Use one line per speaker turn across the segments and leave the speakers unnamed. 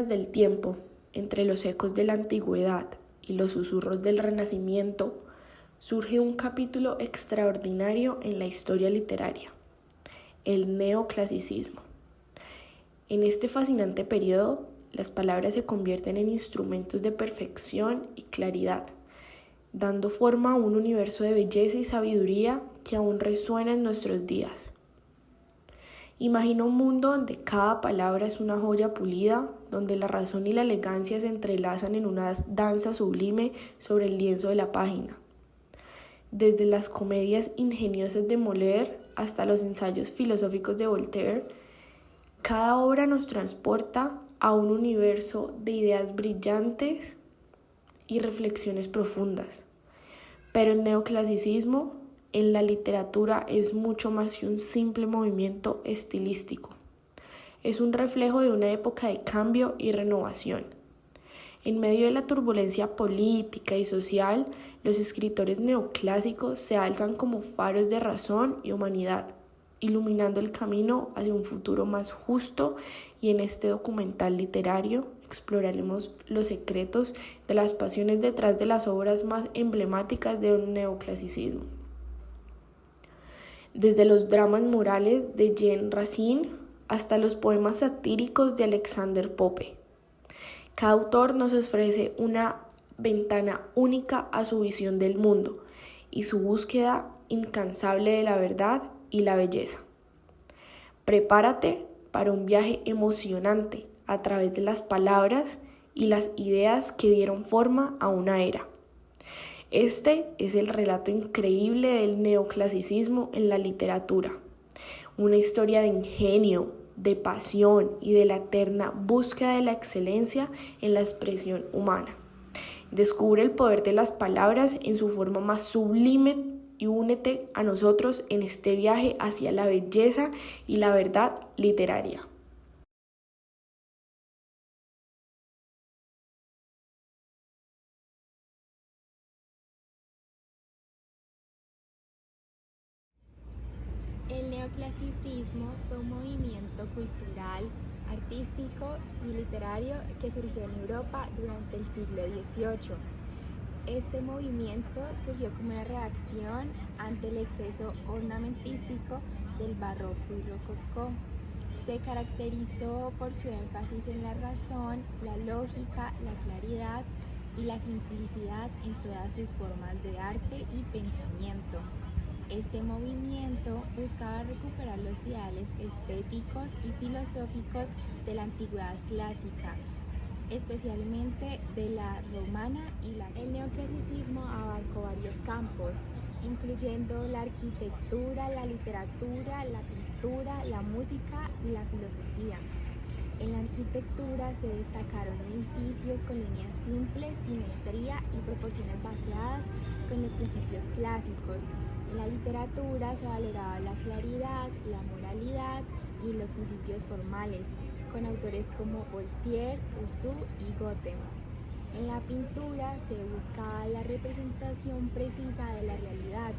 del tiempo, entre los ecos de la antigüedad y los susurros del Renacimiento, surge un capítulo extraordinario en la historia literaria, el neoclasicismo. En este fascinante periodo, las palabras se convierten en instrumentos de perfección y claridad, dando forma a un universo de belleza y sabiduría que aún resuena en nuestros días. Imagina un mundo donde cada palabra es una joya pulida, donde la razón y la elegancia se entrelazan en una danza sublime sobre el lienzo de la página. Desde las comedias ingeniosas de Molière hasta los ensayos filosóficos de Voltaire, cada obra nos transporta a un universo de ideas brillantes y reflexiones profundas. Pero el neoclasicismo en la literatura es mucho más que un simple movimiento estilístico. Es un reflejo de una época de cambio y renovación. En medio de la turbulencia política y social, los escritores neoclásicos se alzan como faros de razón y humanidad, iluminando el camino hacia un futuro más justo, y en este documental literario exploraremos los secretos de las pasiones detrás de las obras más emblemáticas del neoclasicismo. Desde los dramas morales de Jean Racine hasta los poemas satíricos de Alexander Pope. Cada autor nos ofrece una ventana única a su visión del mundo y su búsqueda incansable de la verdad y la belleza. Prepárate para un viaje emocionante a través de las palabras y las ideas que dieron forma a una era. Este es el relato increíble del neoclasicismo en la literatura, una historia de ingenio, de pasión y de la eterna búsqueda de la excelencia en la expresión humana. Descubre el poder de las palabras en su forma más sublime y únete a nosotros en este viaje hacia la belleza y la verdad literaria.
El neoclasicismo fue un movimiento cultural, artístico y literario que surgió en Europa durante el siglo XVIII. Este movimiento surgió como una reacción ante el exceso ornamentístico del barroco y rococó. Se caracterizó por su énfasis en la razón, la lógica, la claridad y la simplicidad en todas sus formas de arte y pensamiento. Este movimiento buscaba recuperar los ideales estéticos y filosóficos de la antigüedad clásica, especialmente de la romana y la griega. El neoclasicismo abarcó varios campos, incluyendo la arquitectura, la literatura, la pintura, la música y la filosofía. En la arquitectura se destacaron edificios con líneas simples, simetría y proporciones basadas con los principios clásicos. En la literatura se valoraba la claridad, la moralidad y los principios formales, con autores como Voltaire, Rousseau y Goethe. En la pintura se buscaba la representación precisa de la realidad,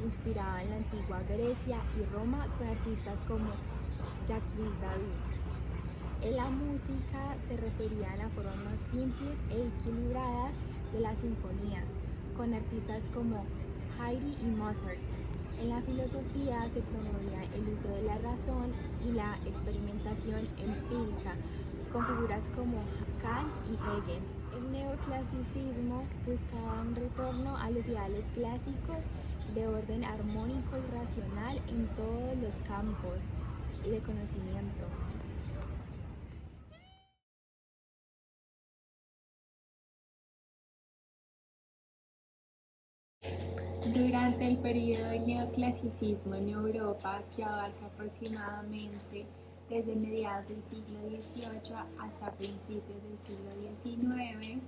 inspirada en la antigua Grecia y Roma con artistas como Jacques David. En la música se refería a las formas más simples e equilibradas de las sinfonías, con artistas como Haydn y Mozart. En la filosofía se promovía el uso de la razón y la experimentación empírica, con figuras como Kant y Hegel. El neoclasicismo buscaba un retorno a los ideales clásicos de orden armónico y racional en todos los campos de conocimiento.
Durante el periodo del neoclasicismo en Europa, que abarca aproximadamente desde mediados del siglo XVIII hasta principios del siglo XIX,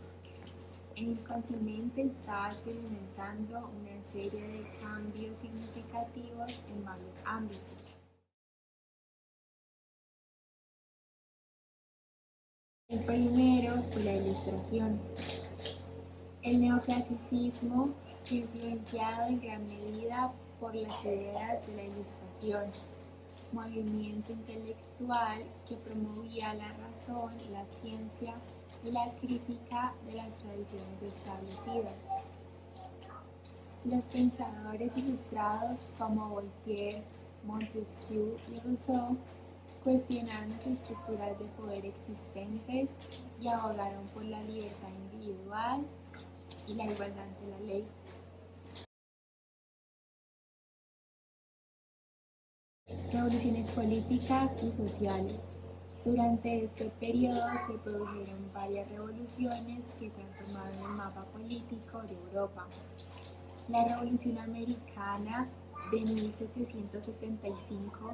el continente estaba experimentando una serie de cambios significativos en varios ámbitos. El primero fue la Ilustración. El neoclasicismo fue influenciado en gran medida por las ideas de la Ilustración. movimiento intelectual que promovía la razón, la ciencia y la crítica de las tradiciones establecidas. Los pensadores ilustrados como Voltaire, Montesquieu y Rousseau cuestionaron las estructuras de poder existentes y abogaron por la libertad individual y la igualdad ante la ley. Revoluciones políticas y sociales. Durante este periodo se produjeron varias revoluciones que transformaron el mapa político de Europa. La Revolución Americana de 1775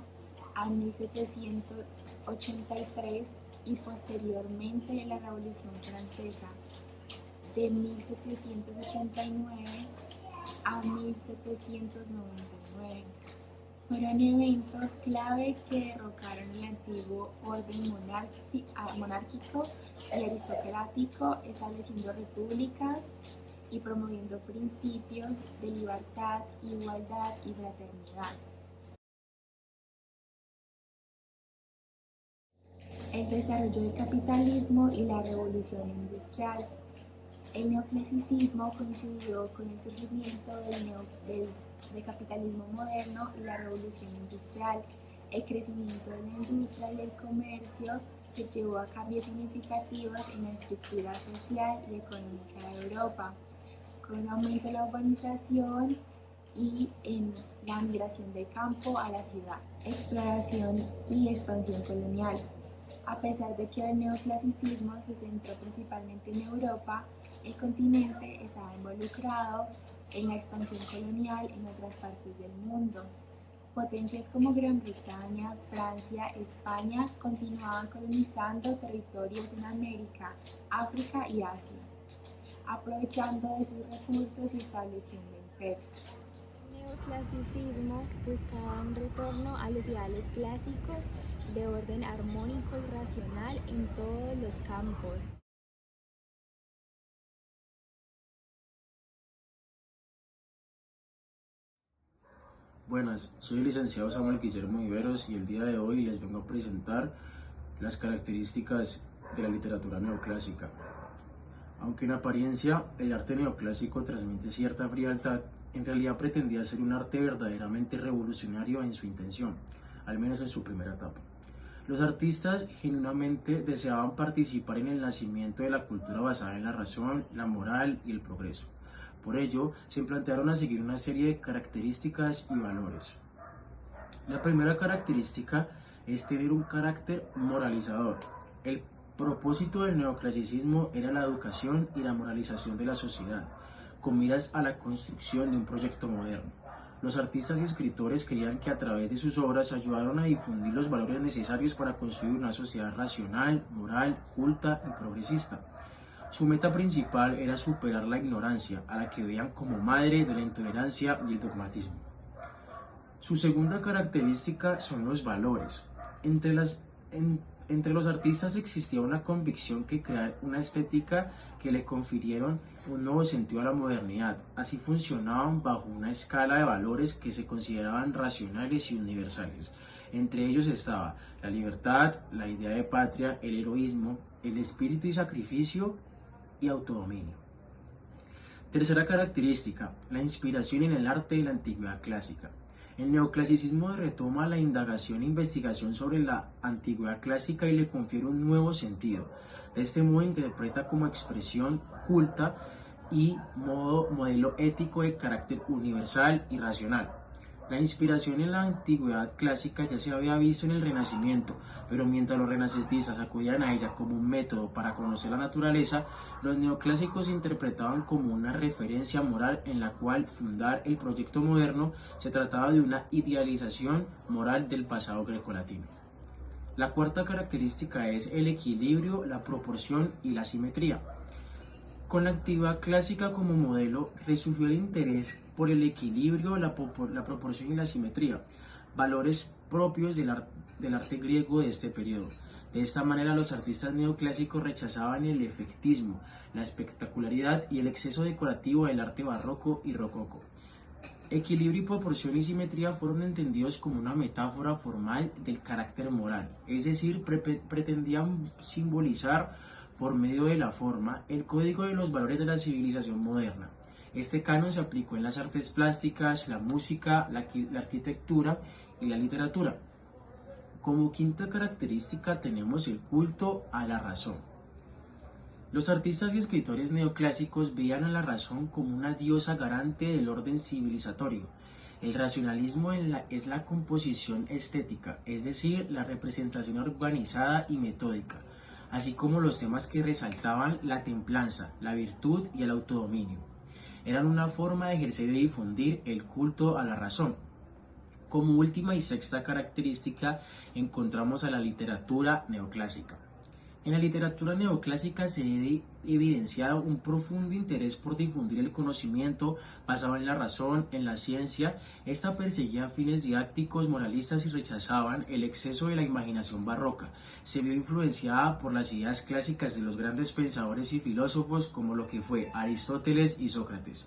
a 1783 y posteriormente la Revolución Francesa de 1789 a 1799. Fueron eventos clave que derrocaron el antiguo orden monárquico y aristocrático, estableciendo repúblicas y promoviendo principios de libertad, igualdad y fraternidad. El desarrollo del capitalismo y la revolución industrial. El neoclasicismo coincidió con el surgimiento del capitalismo moderno y la revolución industrial, el crecimiento de la industria y el comercio que llevó a cambios significativos en la estructura social y económica de Europa, con un aumento de la urbanización y en la migración del campo a la ciudad. Exploración y expansión colonial. A pesar de que el neoclasicismo se centró principalmente en Europa, el continente estaba involucrado en la expansión colonial en otras partes del mundo. Potencias como Gran Bretaña, Francia, España continuaban colonizando territorios en América, África y Asia, aprovechando de sus recursos y estableciendo imperios.
El neoclasicismo buscaba un retorno a los ideales clásicos de orden armónico y racional en todos los campos.
Buenas, soy el licenciado Samuel Guillermo Iberos y el día de hoy les vengo a presentar las características de la literatura neoclásica. Aunque en apariencia el arte neoclásico transmite cierta frialdad, en realidad pretendía ser un arte verdaderamente revolucionario en su intención, al menos en su primera etapa. Los artistas genuinamente deseaban participar en el nacimiento de la cultura basada en la razón, la moral y el progreso. Por ello, se plantearon a seguir una serie de características y valores. La primera característica es tener un carácter moralizador. El propósito del neoclasicismo era la educación y la moralización de la sociedad, con miras a la construcción de un proyecto moderno. Los artistas y escritores querían que a través de sus obras ayudaron a difundir los valores necesarios para construir una sociedad racional, moral, culta y progresista. Su meta principal era superar la ignorancia, a la que veían como madre de la intolerancia y el dogmatismo. Su segunda característica son los valores. Entre los artistas existía una convicción que crear una estética que le confirieron un nuevo sentido a la modernidad. Así funcionaban bajo una escala de valores que se consideraban racionales y universales. Entre ellos estaba la libertad, la idea de patria, el heroísmo, el espíritu y sacrificio y autodominio. Tercera característica, la inspiración en el arte de la antigüedad clásica. El neoclasicismo retoma la indagación e investigación sobre la antigüedad clásica y le confiere un nuevo sentido. De este modo interpreta como expresión culta y modelo ético de carácter universal y racional. La inspiración en la antigüedad clásica ya se había visto en el Renacimiento, pero mientras los renacentistas acudían a ella como un método para conocer la naturaleza, los neoclásicos interpretaban como una referencia moral en la cual fundar el proyecto moderno. Se trataba de una idealización moral del pasado grecolatino. La cuarta característica es el equilibrio, la proporción y la simetría. Con la antigüedad clásica como modelo, resurgió el interés por el equilibrio, la proporción y la simetría, valores propios del arte griego de este periodo. De esta manera, los artistas neoclásicos rechazaban el efectismo, la espectacularidad y el exceso decorativo del arte barroco y rococó. Equilibrio y proporción y simetría fueron entendidos como una metáfora formal del carácter moral, es decir, pretendían simbolizar por medio de la forma el código de los valores de la civilización moderna. Este canon se aplicó en las artes plásticas, la música, la arquitectura y la literatura. Como quinta característica tenemos el culto a la razón. Los artistas y escritores neoclásicos veían a la razón como una diosa garante del orden civilizatorio. El racionalismo es la composición estética, es decir, la representación organizada y metódica, así como los temas que resaltaban la templanza, la virtud y el autodominio. Eran una forma de ejercer y difundir el culto a la razón. Como última y sexta característica encontramos a la literatura neoclásica. En la literatura neoclásica se ha evidenciado un profundo interés por difundir el conocimiento basado en la razón, en la ciencia. Esta perseguía fines didácticos, moralistas y rechazaban el exceso de la imaginación barroca. Se vio influenciada por las ideas clásicas de los grandes pensadores y filósofos como lo que fue Aristóteles y Sócrates.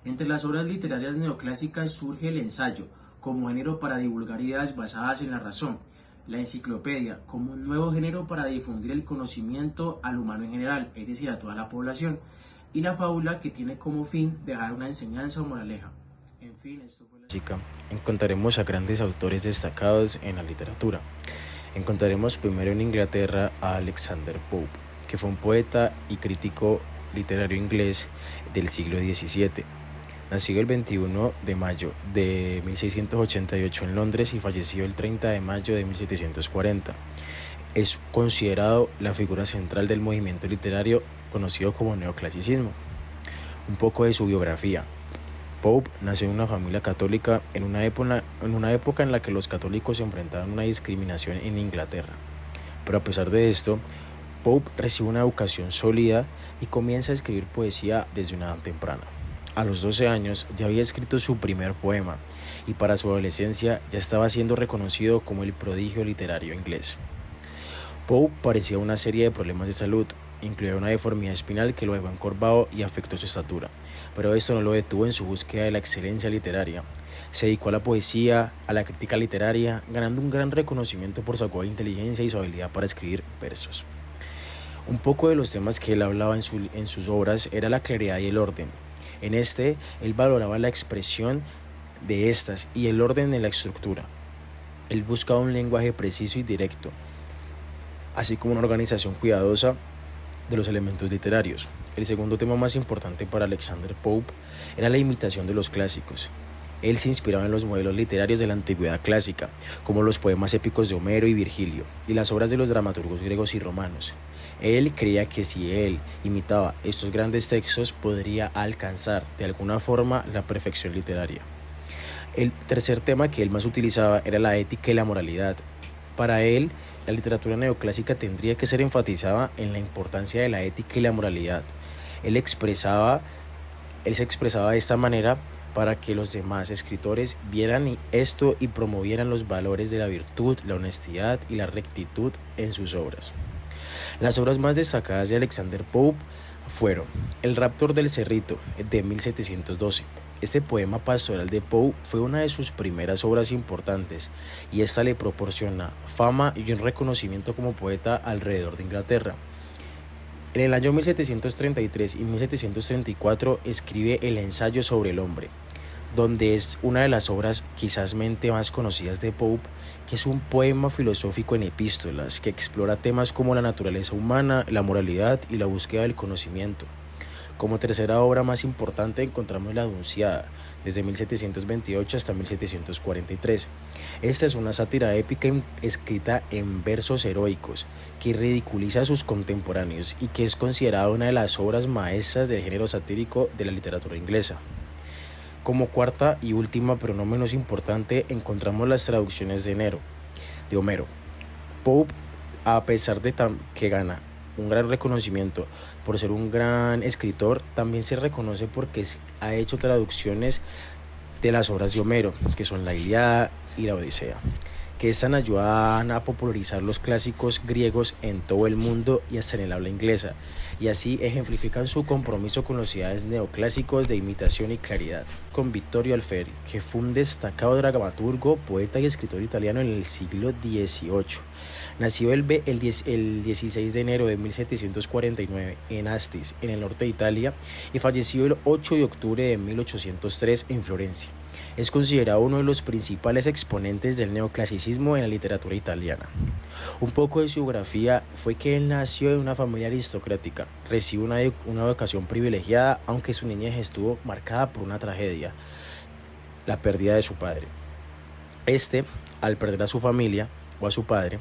Entre las obras literarias neoclásicas surge el ensayo, como género para divulgar ideas basadas en la razón, la enciclopedia como un nuevo género para difundir el conocimiento al humano en general, es decir, a toda la población, y la fábula que tiene como fin dejar una enseñanza o moraleja. En fin, esto fue
encontraremos a grandes autores destacados en la literatura. Encontraremos primero en Inglaterra a Alexander Pope, que fue un poeta y crítico literario inglés del siglo XVII. Nacido el 21 de mayo de 1688 en Londres y falleció el 30 de mayo de 1740. Es considerado la figura central del movimiento literario conocido como neoclasicismo. Un poco de su biografía. Pope nació en una familia católica en una época en la que los católicos se enfrentaban a una discriminación en Inglaterra. Pero a pesar de esto, Pope recibe una educación sólida y comienza a escribir poesía desde una edad temprana. A los 12 años ya había escrito su primer poema y para su adolescencia ya estaba siendo reconocido como el prodigio literario inglés. Pope padecía una serie de problemas de salud, incluida una deformidad espinal que lo dejó encorvado y afectó su estatura, pero esto no lo detuvo en su búsqueda de la excelencia literaria. Se dedicó a la poesía, a la crítica literaria, ganando un gran reconocimiento por su aguda inteligencia y su habilidad para escribir versos. Un poco de los temas que él hablaba en sus obras era la claridad y el orden. En él valoraba la expresión de estas y el orden en la estructura. Él buscaba un lenguaje preciso y directo, así como una organización cuidadosa de los elementos literarios. El segundo tema más importante para Alexander Pope era la imitación de los clásicos. Él se inspiraba en los modelos literarios de la antigüedad clásica, como los poemas épicos de Homero y Virgilio, y las obras de los dramaturgos griegos y romanos. Él creía que si él imitaba estos grandes textos, podría alcanzar de alguna forma la perfección literaria. El tercer tema que él más utilizaba era la ética y la moralidad. Para él, la literatura neoclásica tendría que ser enfatizada en la importancia de la ética y la moralidad. Él se expresaba de esta manera para que los demás escritores vieran esto y promovieran los valores de la virtud, la honestidad y la rectitud en sus obras. Las obras más destacadas de Alexander Pope fueron El raptor del cerrito, de 1712. Este poema pastoral de Pope fue una de sus primeras obras importantes y esta le proporciona fama y un reconocimiento como poeta alrededor de Inglaterra. En el año 1733 y 1734 escribe El ensayo sobre el hombre, donde es una de las obras quizás más conocidas de Pope, que es un poema filosófico en epístolas que explora temas como la naturaleza humana, la moralidad y la búsqueda del conocimiento. Como tercera obra más importante encontramos La Dunciada, desde 1728 hasta 1743. Esta es una sátira épica escrita en versos heroicos, que ridiculiza a sus contemporáneos y que es considerada una de las obras maestras del género satírico de la literatura inglesa. Como cuarta y última, pero no menos importante, encontramos las traducciones de Homero. Pope, a pesar de que gana un gran reconocimiento por ser un gran escritor, también se reconoce porque ha hecho traducciones de las obras de Homero, que son la Ilíada y la Odisea. que estas ayudan a popularizar los clásicos griegos en todo el mundo y hasta en el habla inglesa, y así ejemplifican su compromiso con los ideales neoclásicos de imitación y claridad. Con Vittorio Alfieri, que fue un destacado dramaturgo, poeta y escritor italiano en el siglo XVIII. Nació el 16 de enero de 1749 en Astis, en el norte de Italia, y falleció el 8 de octubre de 1803 en Florencia. Es considerado uno de los principales exponentes del neoclasicismo en la literatura italiana. Un poco de su biografía fue que él nació en una familia aristocrática, recibió una educación privilegiada, aunque su niñez estuvo marcada por una tragedia, la pérdida de su padre. Al perder a su familia o a su padre,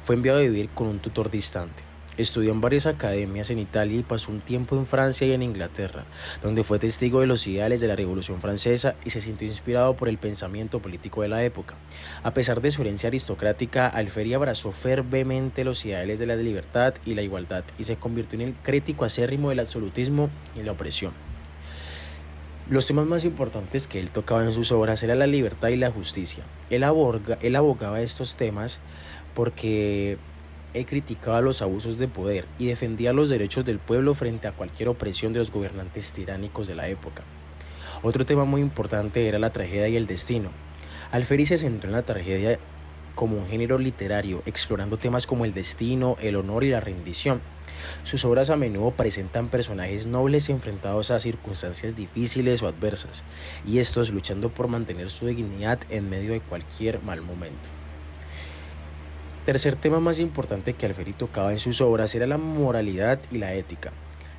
fue enviado a vivir con un tutor distante. Estudió en varias academias en Italia y pasó un tiempo en Francia y en Inglaterra, donde fue testigo de los ideales de la Revolución Francesa y se sintió inspirado por el pensamiento político de la época. A pesar de su herencia aristocrática, Alfieri abrazó fervientemente los ideales de la libertad y la igualdad y se convirtió en el crítico acérrimo del absolutismo y la opresión. Los temas más importantes que él tocaba en sus obras eran la libertad y la justicia. Él abogaba estos temas porque él criticaba los abusos de poder y defendía los derechos del pueblo frente a cualquier opresión de los gobernantes tiránicos de la época. Otro tema muy importante era la tragedia y el destino. Alfieri se centró en la tragedia como un género literario, explorando temas como el destino, el honor y la rendición. Sus obras a menudo presentan personajes nobles enfrentados a circunstancias difíciles o adversas, y estos luchando por mantener su dignidad en medio de cualquier mal momento. Tercer tema más importante que Alfieri tocaba en sus obras era la moralidad y la ética.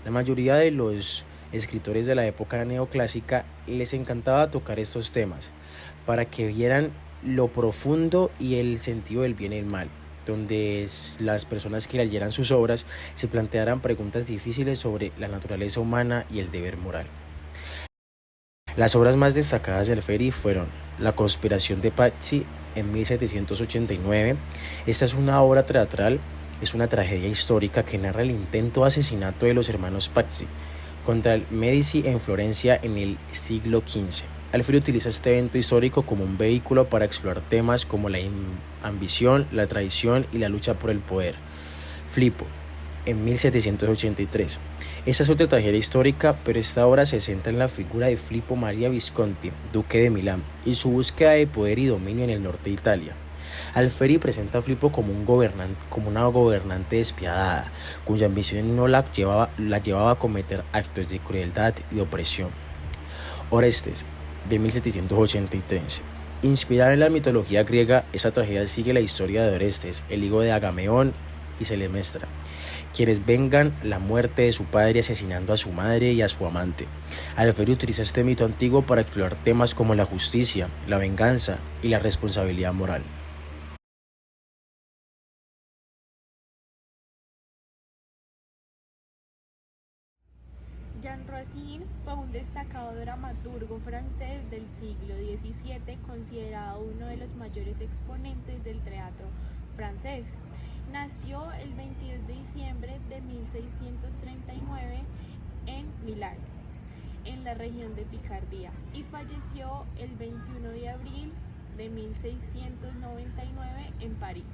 La mayoría de los escritores de la época neoclásica les encantaba tocar estos temas para que vieran lo profundo y el sentido del bien y el mal, donde las personas que leyeran sus obras se plantearan preguntas difíciles sobre la naturaleza humana y el deber moral. Las obras más destacadas de Alfieri fueron La conspiración de Pazzi en 1789. Esta es una obra teatral, es una tragedia histórica que narra el intento de asesinato de los hermanos Pazzi contra el Medici en Florencia en el siglo XV. Alfieri utiliza este evento histórico como un vehículo para explorar temas como la ambición, la traición y la lucha por el poder. Filippo, en 1783. Esta es otra tragedia histórica, pero esta obra se centra en la figura de Filippo Maria Visconti, duque de Milán, y su búsqueda de poder y dominio en el norte de Italia. Alfieri presenta a Filippo como una gobernante despiadada, cuya ambición no la llevaba a cometer actos de crueldad y opresión. Orestes, de 1783. Inspirada en la mitología griega, esa tragedia sigue la historia de Orestes, el hijo de Agamenón y Celemestra, quienes vengan la muerte de su padre asesinando a su madre y a su amante. Alfieri utiliza este mito antiguo para explorar temas como la justicia, la venganza y la responsabilidad moral.
Jean Racine fue un destacado dramaturgo francés del siglo XVII, considerado uno de los mayores exponentes del teatro francés. Nació el 22 de diciembre de 1639 en Milán, en la región de Picardía, y falleció el 21 de abril de 1699 en París.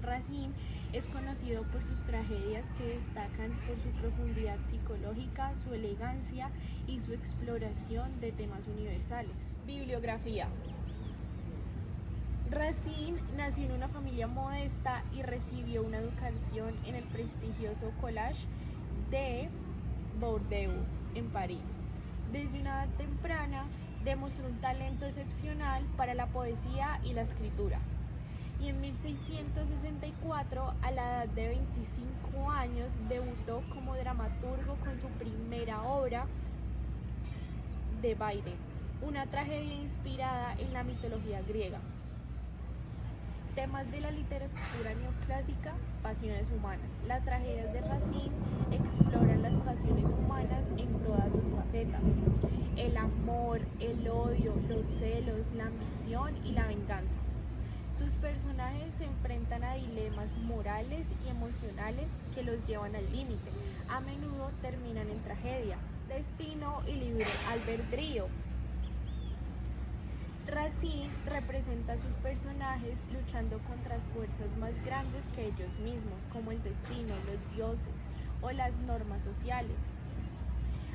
Racine es conocido por sus tragedias que destacan por su profundidad psicológica, su elegancia y su exploración de temas universales. Bibliografía. Racine nació en una familia modesta y recibió una educación en el prestigioso Collège de Bordeaux, en París. Desde una edad temprana demostró un talento excepcional para la poesía y la escritura. Y en 1664, a la edad de 25 años, debutó como dramaturgo con su primera obra, de Baile, una tragedia inspirada en la mitología griega. Temas de la literatura neoclásica: pasiones humanas. Las tragedias de Racine exploran las pasiones humanas en todas sus facetas: el amor, el odio, los celos, la ambición y la venganza. Sus personajes se enfrentan a dilemas morales y emocionales que los llevan al límite. A menudo terminan en tragedia. Destino y libre albedrío. Racine representa a sus personajes luchando contra fuerzas más grandes que ellos mismos, como el destino, los dioses o las normas sociales.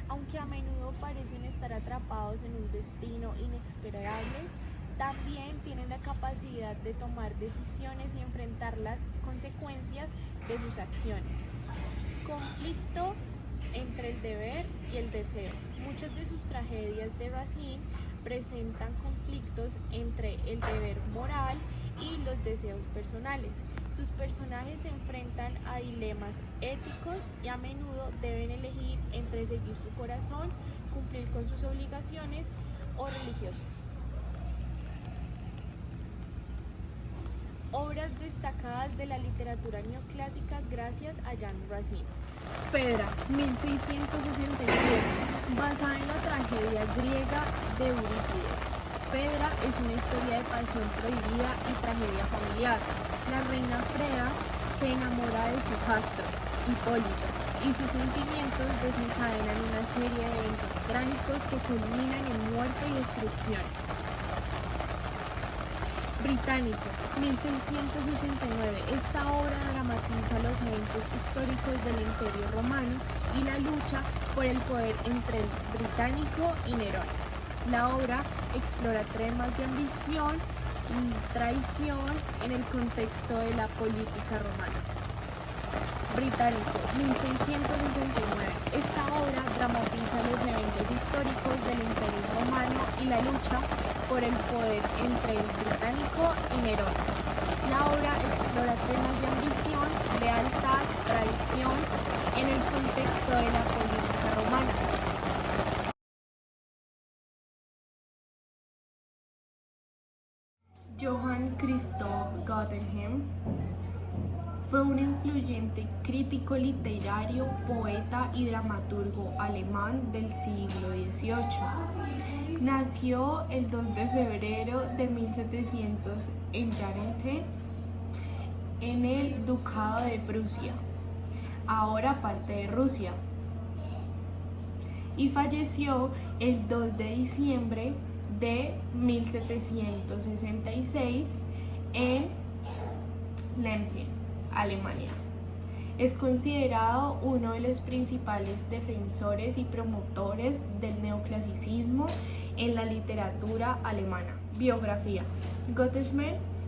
Aunque a menudo parecen estar atrapados en un destino inexperable, también tienen la capacidad de tomar decisiones y enfrentar las consecuencias de sus acciones. Conflicto entre el deber y el deseo. Muchas de sus tragedias de Racine presentan conflictos entre el deber moral y los deseos personales. Sus personajes se enfrentan a dilemas éticos y a menudo deben elegir entre seguir su corazón, cumplir con sus obligaciones o religiosos. Obras destacadas de la literatura neoclásica gracias a Jean Racine.
Fedra, 1667, basada en la tragedia griega de Eurípides. Fedra es una historia de pasión prohibida y tragedia familiar. La reina Freda se enamora de su hijastro, Hipólito, y sus sentimientos desencadenan una serie de eventos trágicos que culminan en muerte y destrucción. Británico, 1669. Esta obra dramatiza los eventos históricos del Imperio Romano y la lucha por el poder entre el británico y Nerón. La obra explora temas de ambición y traición en el contexto de la política romana. Británico, 1669. Esta obra dramatiza los eventos históricos del Imperio Romano y la lucha por el poder entre el británico y Nerón. La obra explora temas de ambición, lealtad, traición en el contexto de la política romana. Johann Christoph Gotthelf fue un influyente crítico literario, poeta y dramaturgo alemán del siglo XVIII. Nació el 2 de febrero de 1700 en Yarenthen, en el Ducado de Prusia, ahora parte de Rusia, y falleció el 2 de diciembre de 1766 en Leipzig, Alemania. Es considerado uno de los principales defensores y promotores del neoclasicismo en la literatura alemana. Biografía. Gotthelf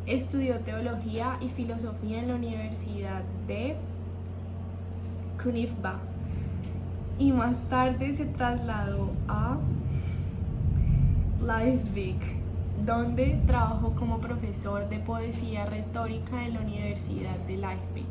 estudió teología y filosofía en la Universidad de Königsberg y más tarde se trasladó a Leipzig, donde trabajó como profesor de poesía retórica en la Universidad de Leipzig.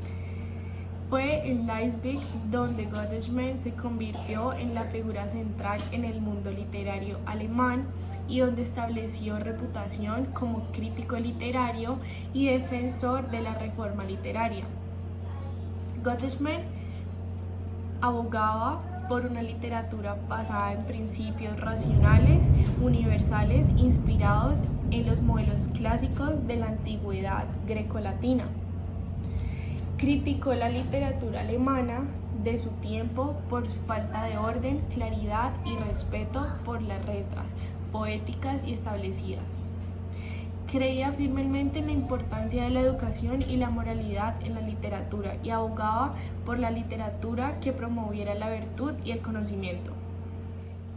Fue en Leipzig donde Gotthelf se convirtió en la figura central en el mundo literario alemán y donde estableció reputación como crítico literario y defensor de la reforma literaria. Gotthelf abogaba por una literatura basada en principios racionales, universales, inspirados en los modelos clásicos de la antigüedad grecolatina. Criticó la literatura alemana de su tiempo por su falta de orden, claridad y respeto por las reglas poéticas y establecidas. Creía firmemente en la importancia de la educación y la moralidad en la literatura y abogaba por la literatura que promoviera la virtud y el conocimiento.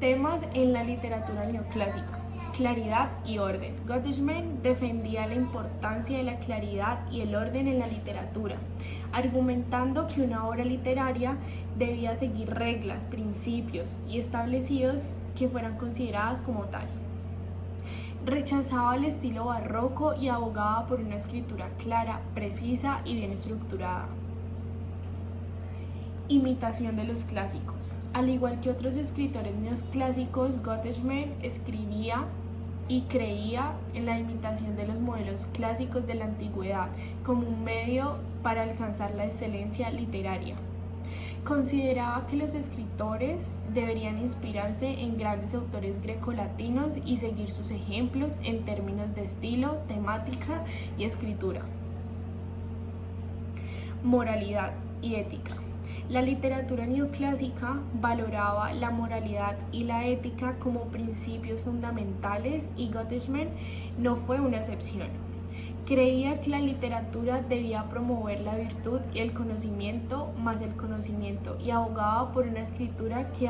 Temas en la literatura neoclásica. Claridad y orden. Gotthelf defendía la importancia de la claridad y el orden en la literatura, argumentando que una obra literaria debía seguir reglas, principios y establecidos que fueran consideradas como tal. Rechazaba el estilo barroco y abogaba por una escritura clara, precisa y bien estructurada. Imitación de los clásicos. Al igual que otros escritores neoclásicos, Gotthelf escribía y creía en la imitación de los modelos clásicos de la antigüedad como un medio para alcanzar la excelencia literaria. Consideraba que los escritores deberían inspirarse en grandes autores grecolatinos y seguir sus ejemplos en términos de estilo, temática y escritura. Moralidad y ética. La literatura neoclásica valoraba la moralidad y la ética como principios fundamentales y Gottesman no fue una excepción. Creía que la literatura debía promover la virtud y el conocimiento más el conocimiento y abogaba por una escritura que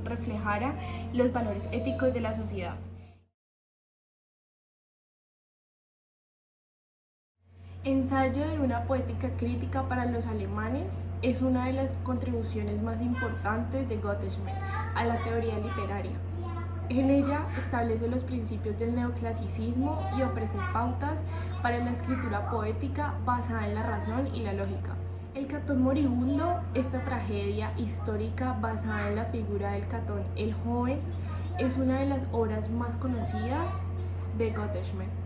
reflejara los valores éticos de la sociedad. Ensayo de una poética crítica para los alemanes es una de las contribuciones más importantes de Gottesman a la teoría literaria. En ella establece los principios del neoclasicismo y ofrece pautas para la escritura poética basada en la razón y la lógica. El Catón moribundo, esta tragedia histórica basada en la figura del Catón el joven, es una de las obras más conocidas de Gottesman.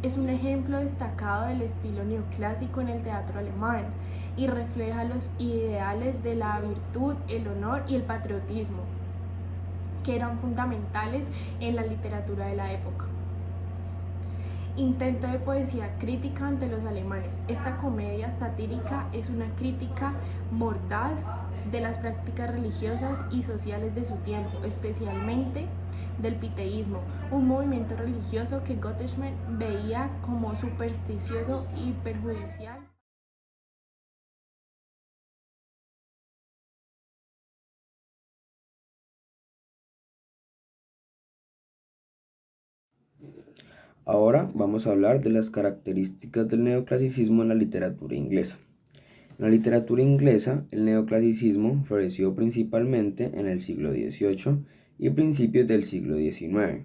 Es un ejemplo destacado del estilo neoclásico en el teatro alemán y refleja los ideales de la virtud, el honor y el patriotismo, que eran fundamentales en la literatura de la época. Intento de poesía crítica ante los alemanes. Esta comedia satírica es una crítica mordaz de las prácticas religiosas y sociales de su tiempo, especialmente del piteísmo, un movimiento religioso que Gottesman veía como supersticioso y perjudicial.
Ahora vamos a hablar de las características del neoclasicismo en la literatura inglesa. En la literatura inglesa, el neoclasicismo floreció principalmente en el siglo XVIII y principios del siglo XIX.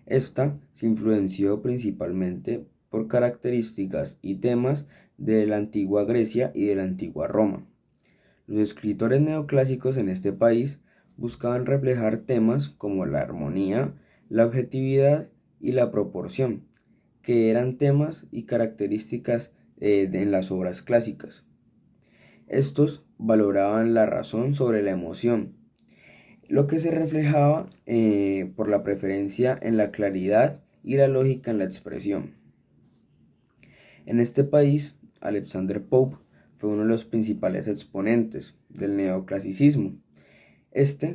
Esta se influenció principalmente por características y temas de la antigua Grecia y de la antigua Roma. Los escritores neoclásicos en este país buscaban reflejar temas como la armonía, la objetividad y la proporción, que eran temas y características en las obras clásicas. Estos valoraban la razón sobre la emoción, lo que se reflejaba por la preferencia en la claridad y la lógica en la expresión. En este país, Alexander Pope fue uno de los principales exponentes del neoclasicismo.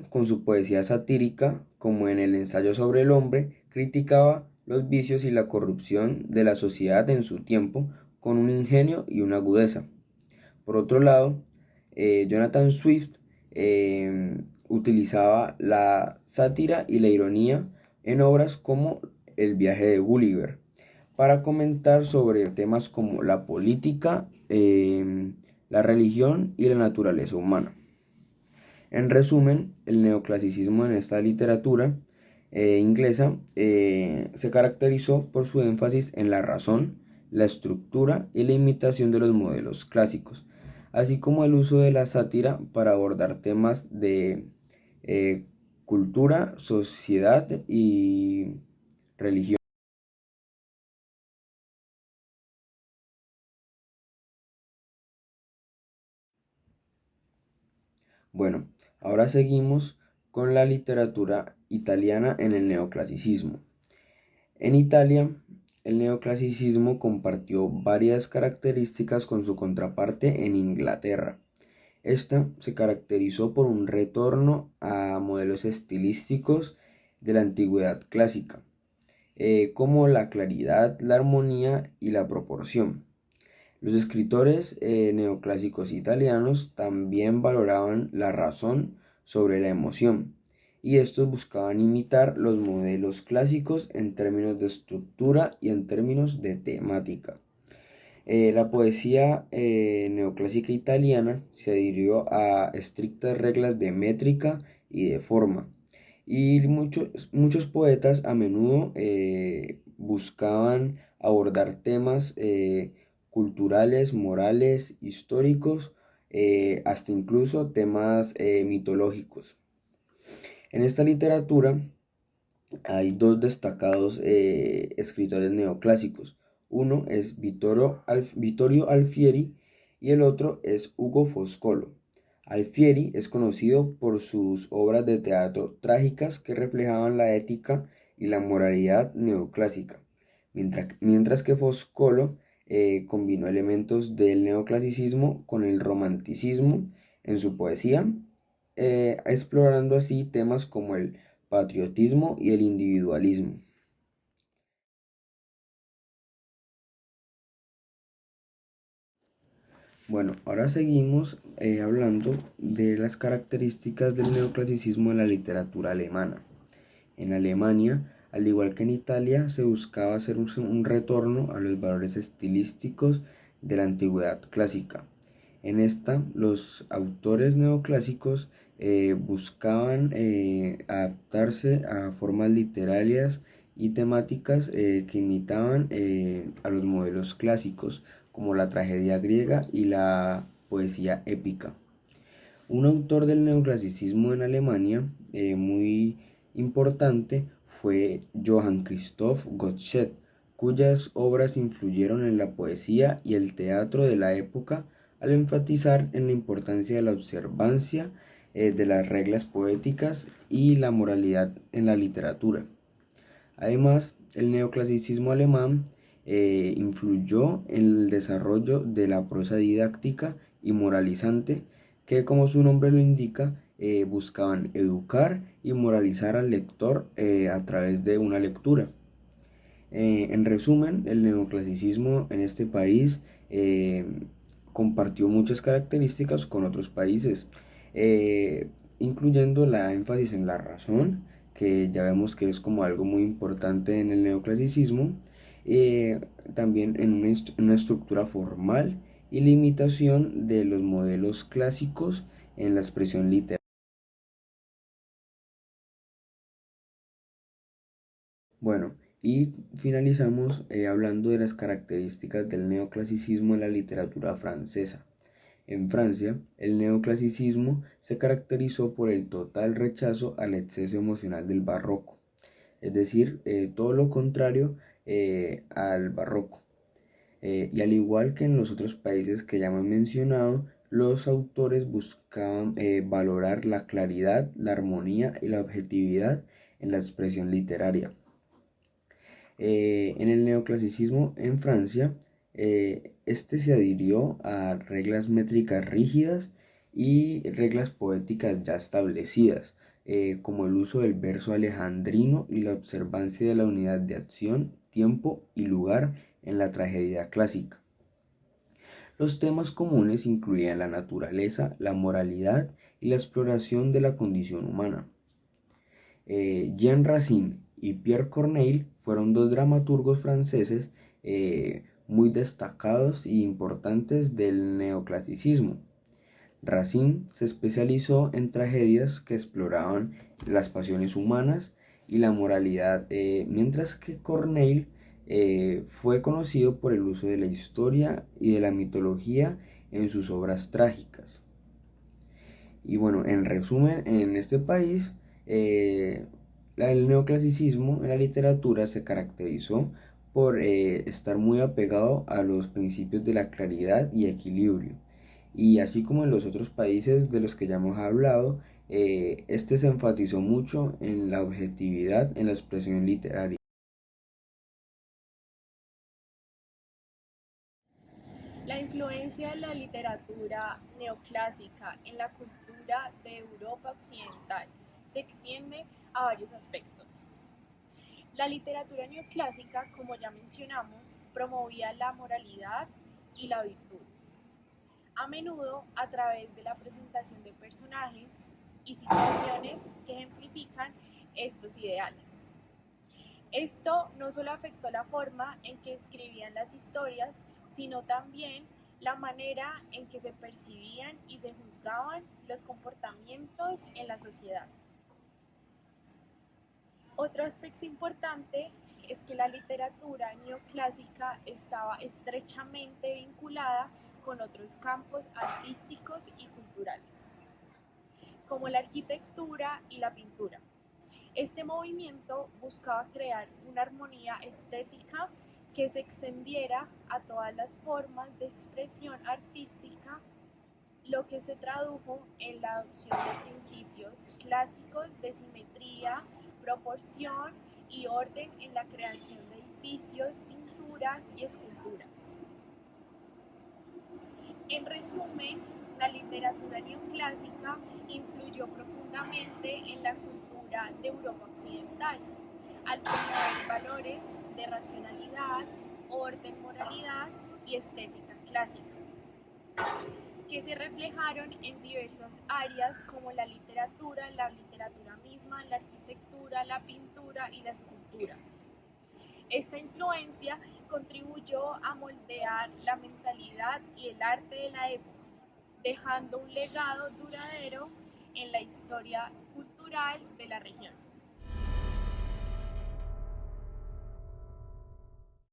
Con su poesía satírica, como en el ensayo sobre el hombre, criticaba los vicios y la corrupción de la sociedad en su tiempo con un ingenio y una agudeza. Por otro lado, Jonathan Swift utilizaba la sátira y la ironía en obras como El viaje de Gulliver, para comentar sobre temas como la política, la religión y la naturaleza humana. En resumen, el neoclasicismo en esta literatura inglesa se caracterizó por su énfasis en la razón, la estructura y la imitación de los modelos clásicos, así como el uso de la sátira para abordar temas de cultura, sociedad y religión. Bueno, ahora seguimos con la literatura italiana en el neoclasicismo. En Italia, el neoclasicismo compartió varias características con su contraparte en Inglaterra. Esta se caracterizó por un retorno a modelos estilísticos de la antigüedad clásica, como la claridad, la armonía y la proporción. Los escritores neoclásicos italianos también valoraban la razón sobre la emoción, y estos buscaban imitar los modelos clásicos en términos de estructura y en términos de temática. La poesía neoclásica italiana se adhirió a estrictas reglas de métrica y de forma, y muchos poetas a menudo buscaban abordar temas culturales, morales, históricos, hasta incluso temas mitológicos. En esta literatura hay dos destacados escritores neoclásicos. Uno es Vittorio Alfieri y el otro es Ugo Foscolo. Alfieri es conocido por sus obras de teatro trágicas que reflejaban la ética y la moralidad neoclásica, mientras que Foscolo combinó elementos del neoclasicismo con el romanticismo en su poesía, explorando así temas como el patriotismo y el individualismo. Bueno, ahora seguimos hablando de las características del neoclasicismo en la literatura alemana. En Alemania, al igual que en Italia, se buscaba hacer un retorno a los valores estilísticos de la antigüedad clásica. En esta, los autores neoclásicos buscaban adaptarse a formas literarias y temáticas que imitaban a los modelos clásicos, como la tragedia griega y la poesía épica. Un autor del neoclasicismo en Alemania muy importante fue Johann Christoph Gottsched, cuyas obras influyeron en la poesía y el teatro de la época al enfatizar en la importancia de la observancia de las reglas poéticas y la moralidad en la literatura. Además, el neoclasicismo alemán influyó en el desarrollo de la prosa didáctica y moralizante que, como su nombre lo indica, buscaban educar y moralizar al lector a través de una lectura. En resumen, el neoclasicismo en este país compartió muchas características con otros países, incluyendo la énfasis en la razón, que ya vemos que es como algo muy importante en el neoclasicismo, también en una estructura formal y limitación de los modelos clásicos en la expresión literaria. Bueno, y finalizamos hablando de las características del neoclasicismo en la literatura francesa. En Francia, el neoclasicismo se caracterizó por el total rechazo al exceso emocional del barroco, es decir, todo lo contrario al barroco. Y al igual que en los otros países que ya hemos mencionado, los autores buscaban valorar la claridad, la armonía y la objetividad en la expresión literaria. En el neoclasicismo en Francia, este se adhirió a reglas métricas rígidas y reglas poéticas ya establecidas, como el uso del verso alejandrino y la observancia de la unidad de acción, tiempo y lugar en la tragedia clásica. Los temas comunes incluían la naturaleza, la moralidad y la exploración de la condición humana. Jean Racine y Pierre Corneille fueron dos dramaturgos franceses muy destacados e importantes del neoclasicismo. Racine se especializó en tragedias que exploraban las pasiones humanas y la moralidad, mientras que Corneille fue conocido por el uso de la historia y de la mitología en sus obras trágicas. Y bueno, en resumen, en este país, el neoclasicismo en la literatura se caracterizó por estar muy apegado a los principios de la claridad y equilibrio. Y así como en los otros países de los que ya hemos hablado, este se enfatizó mucho en la objetividad en la expresión literaria.
La influencia de la literatura neoclásica en la cultura de Europa Occidental se extiende a varios aspectos. La literatura neoclásica, como ya mencionamos, promovía la moralidad y la virtud, a menudo a través de la presentación de personajes y situaciones que ejemplifican estos ideales. Esto no solo afectó la forma en que escribían las historias, sino también la manera en que se percibían y se juzgaban los comportamientos en la sociedad. Otro aspecto importante es que la literatura neoclásica estaba estrechamente vinculada con otros campos artísticos y culturales, como la arquitectura y la pintura. Este movimiento buscaba crear una armonía estética que se extendiera a todas las formas de expresión artística, lo que se tradujo en la adopción de principios clásicos de simetría, proporción y orden en la creación de edificios, pinturas y esculturas.
En resumen, la literatura neoclásica influyó profundamente en la cultura de Europa occidental, al promover valores de racionalidad, orden, moralidad y estética clásica, que se reflejaron en diversas áreas como la literatura misma, la arquitectura, la pintura y la escultura. Esta influencia contribuyó a moldear la mentalidad y el arte de la época, dejando un legado duradero en la historia cultural de la región.